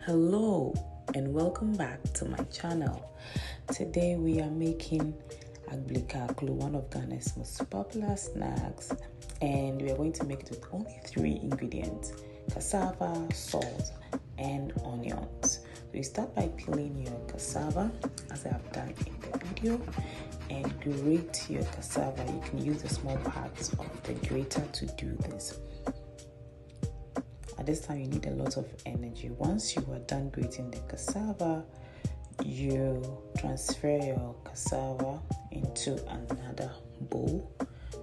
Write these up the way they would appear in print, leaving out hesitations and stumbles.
Hello and welcome back to my channel. Today we are making Agbelikaaklo, one of Ghana's most popular snacks, and we are going to make it with only 3 ingredients: cassava, salt, and onions. So you start by peeling your cassava, as I have done in the video, and grate your cassava. You can use the small parts of the grater to do this. At this time, you need a lot of energy. Once you are done grating the cassava, you transfer your cassava into another bowl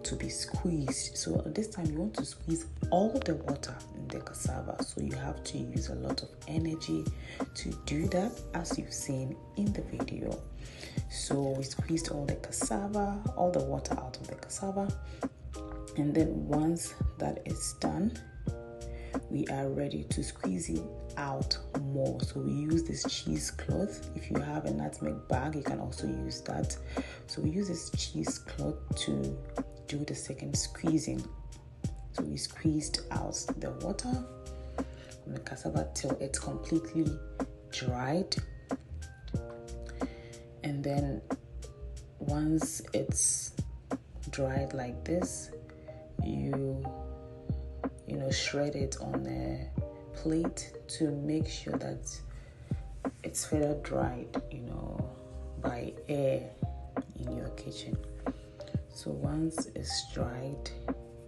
to be squeezed. So at this time, you want to squeeze all the water in the cassava. So you have to use a lot of energy to do that, as you've seen in the video. So we squeezed all the cassava, all the water out of the cassava. And then once that is done, we are ready to squeeze it out more. So we use this cheesecloth. If you have a nutmeg bag, you can also use that. So we use this cheesecloth to do the second squeezing. So we squeezed out the water from the cassava till it's completely dried. And then once it's dried like this, you shred it on a plate to make sure that it's further dried, by air in your kitchen. So once it's dried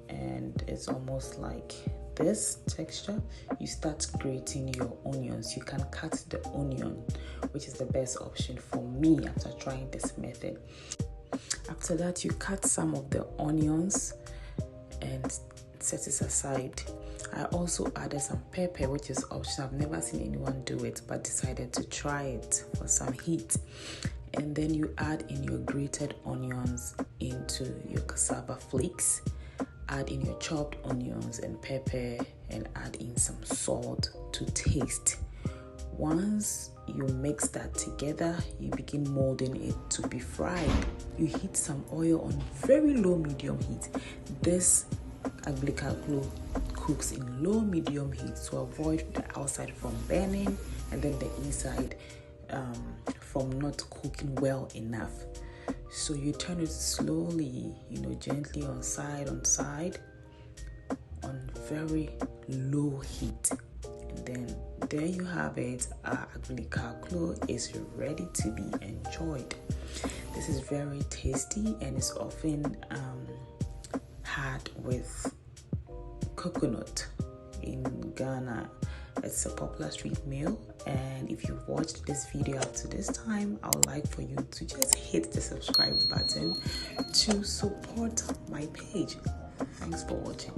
and it's almost like this texture, you start grating your onions. You can cut the onion, which is the best option for me after trying this method. After that, you cut some of the onions and set it aside. I also added some pepper, which is optional. I've never seen anyone do it, but decided to try it for some heat. And then you add in your grated onions into your cassava flakes, add in your chopped onions and pepper, and add in some salt to taste. Once you mix that together, you begin molding it to be fried. You heat some oil on very low medium heat. This Agbelikaaklo cooks in low medium heat to avoid the outside from burning and then the inside from not cooking well enough. So you turn it slowly, gently on side on very low heat. And then there you have it. Agbelikaaklo is ready to be enjoyed. This is very tasty and is often had with coconut in Ghana. It's a popular street meal, and if you've watched this video up to this time, I would like for you to just hit the subscribe button to support my page. Thanks for watching.